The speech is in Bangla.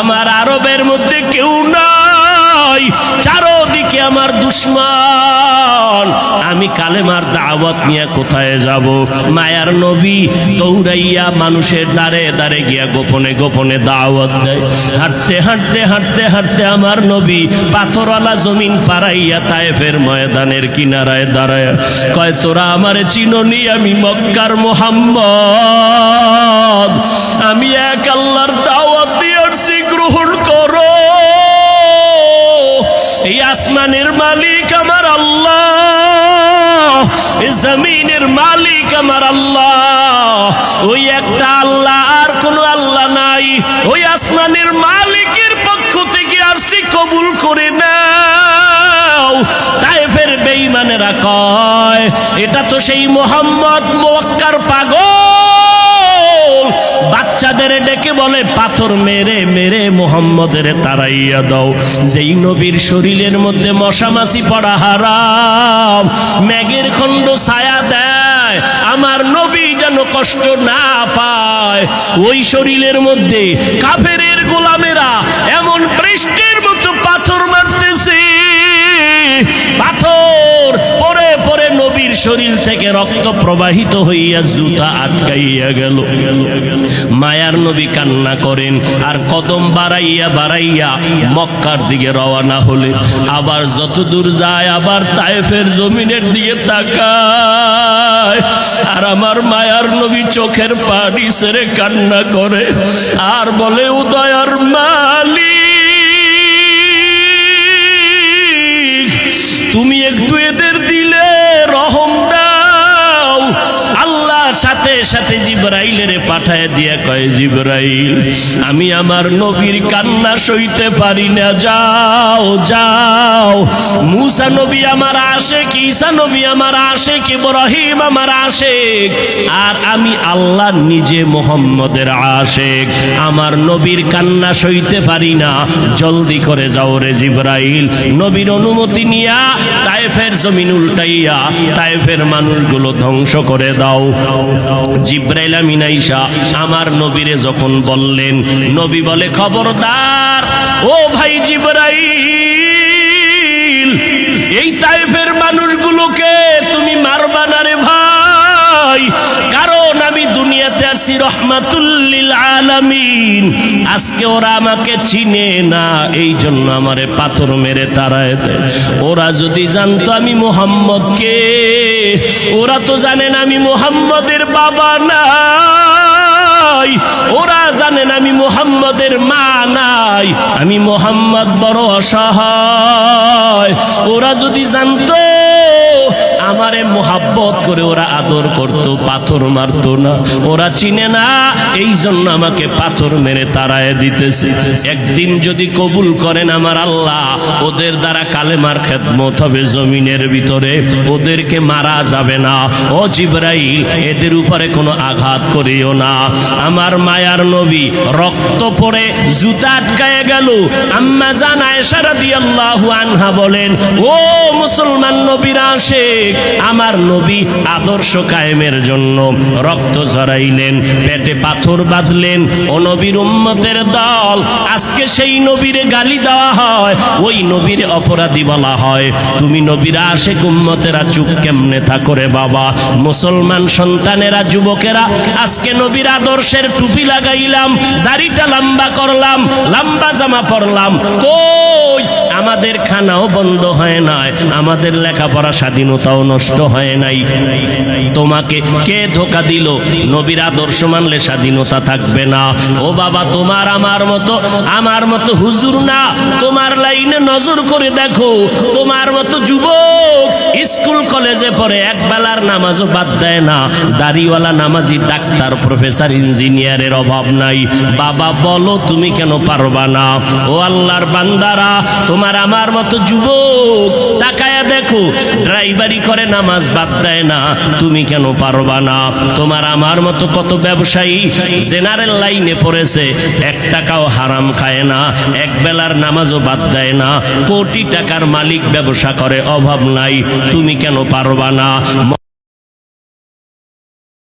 আমার আরবের মধ্যে কেউ নাই, চারদিকে আমার দুশমন। আমি কালেমার দাওয়াত নিয়ে কোথায় যাব? মায়ার নবী দৌড়াইয়া মানুষের দ্বারে দ্বারে গিয়া গোপনে গোপনে দাওয়াত দেয়। হাঁটতে হাঁটতে হাঁটতে হাঁটতে আমার নবী পাথরওয়ালা জমিন পারাইয়া তায়েফের ময়দানের কিনারায় দাঁড়ায় কয়, তোরা আমারে চিননি, আমি মক্কার মুহাম্মদ, আমি এক আল্লাহর দাওয়াত দিয়ে আসছি, গ্রহণ করো। এই আসমানের মালিক আমার আল্লাহ, এই জমিনের মালিক আমার আল্লাহ, ওই একটা আল্লাহ, আর কোনো আল্লাহ নাই। ওই আসমানের মালিকের পক্ষ থেকে আসছি, কবুল করে নাও। তায়েফের বেঈমানেরা কয়, এটা তো সেই মুহাম্মদ মক্কার পাগল। বাচ্চাদের ডেকে বলে, পাথর মেরে মেরে মুহাম্মদের তাড়াইয়া দাও। যেই নবীর শরীরের মধ্যে মশামাছি পড়া হারাম, মেঘের খণ্ড ছায়া দেয়, আমার নবী যেন কষ্ট না পায়। ওই শরীরের মধ্যে কাফেরের গোলামেরা এমন বৃষ্টির মতো পাথর মারতেছে, পাথর পরে পরে নবীর শরীর থেকে রক্ত প্রবাহিত হইয়া জুতা আটকাইয়া গেল। মায়ার নবী কান্না করেন, আর কদম বাড়াইয়া বাড়াইয়া মক্কার দিকে রওনা হলে, আবার যত দূর যায় আবার তায়েফের জমিনের দিকে তাকায়, আর আমার মায়ার নবী চোখের পানি ছেড়ে কান্না করে আর বলে, উদয়ার মালিক, তুমি একটু এদের দিলে রহম দাও। আল্লাহ সাথে সাথে জিবরাইলের পাঠায় দিয়া কয়, জিবরাইল, আমি আমার নবীর কান্না সইতে পারি না, যাও যাও। মুসা নবী আমার আশেক, ঈসা নবী আমার আশেক, ইব্রাহিম আমার আশেক, আর আমি আল্লাহ নিজে মুহাম্মদের আশেক। আমার নবীর কান্না সইতে পারি না, জলদি করে যাও রে জিবরাইল। নবীর অনুমতি নিয়া তায়েফের জমিন উল্টাইয়া তায়েফের মানুষগুলো ধ্বংস করে দাও। জিবরাইল আমিন আইসা আমার নবীরে যখন বললেন, নবী বলে, খবরদার ও ভাই জিবরাইল, এই তায়েফের মানুষগুলোকে তুমি মারবা না রে ভাই, কারণ আমি দুনিয়াতে আসছি রহমাতুল লিল আলামিন। আজকে ওরা আমাকে চিনে না, এই জন্য আমারে পাথর মেরে তাড়ায় দেয়। ওরা যদি জানতো আমি মুহাম্মদকে, ওরা তো জানেন আমি মুহাম্মদের বাবা নাই, ওরা জানেন আমি মুহাম্মদের মা নাই, আমি মুহাম্মদ বড় অসহায়। ওরা যদি জানতো আমারে মোহাব্বত করে ওরা আদর করতো, পাথর মারতো না। ওরা চিনে না, এই জন্য আমাকে পাথর মেরে তাড়ায় দিতেছে। একদিন যদি কবুল করেন আমার আল্লাহ, ওদের দ্বারা কালেমার খেদমত হবে জমিনের ভিতরে, ওদেরকে মারা যাবে না। ও জিবরাইল, এদের উপরে কোনো আঘাত করিও না। আমার মায়ার নবী রক্ত পড়ে জুতা আটকায় গেল। আম্মা জান আয়েশা রাদিয়াল্লাহু আনহা বলেন, ও মুসলমান নবীর আশিক, আমার নবী আদর্শ কায়েমের জন্য রক্ত ঝরাইলেন, পেটে পাথর বাঁধলেন। ও নবীর উম্মতের দল, আজকে সেই নবীরে গালি দেওয়া হয়, ওই নবীর অপরাধী বলা হয়। তুমি নবীর আশিক উম্মতেরা চুপ কেমনে থাকো রে বাবা? মুসলমান সন্তানেরা, যুবকেরা, আজকে নবীর আদর্শের টুপি লাগাইলাম, দাড়িটা লম্বা করলাম, লম্বা জামা পরলাম, কই আমাদের খানাও বন্ধ হয় নাই, আমাদের লেখাপড়া স্বাধীনতাও নষ্ট হয় নাই। তোমাকে কে ধোকা দিল? নবীর আদর্শ মানলে স্বাধীনতা থাকবে না। ও বাবা, তোমার আমার মতো হুজুর না, তোমার লাইনে নজর করে দেখো, তোমার মতো যুবক স্কুল কলেজে পড়ে এক বেলার নামাজও বাদ দেয় না, দাড়িওয়ালা নামাজি ডাক্তার প্রফেসর ইঞ্জিনিয়ারের অভাব নাই। বাবা বলো, তুমি কেন পারবা না? ও আল্লাহর বান্দারা, তোমার আমার মতো যুবক তাকায়া দেখো, ড্রাইভারি করে নামাজ বাদ দেয় না, তুমি কেন পারবা না? তোমার আমার মতো কত ব্যবসায়ী জেনারেল লাইনে পড়েছে, 1 টাকাও হারাম খায় না, এক বেলার নামাজও বাদ দেয় না, কোটি টাকার মালিক ব্যবসা করে, অভাব নাই, তুমি কেন পারবা না?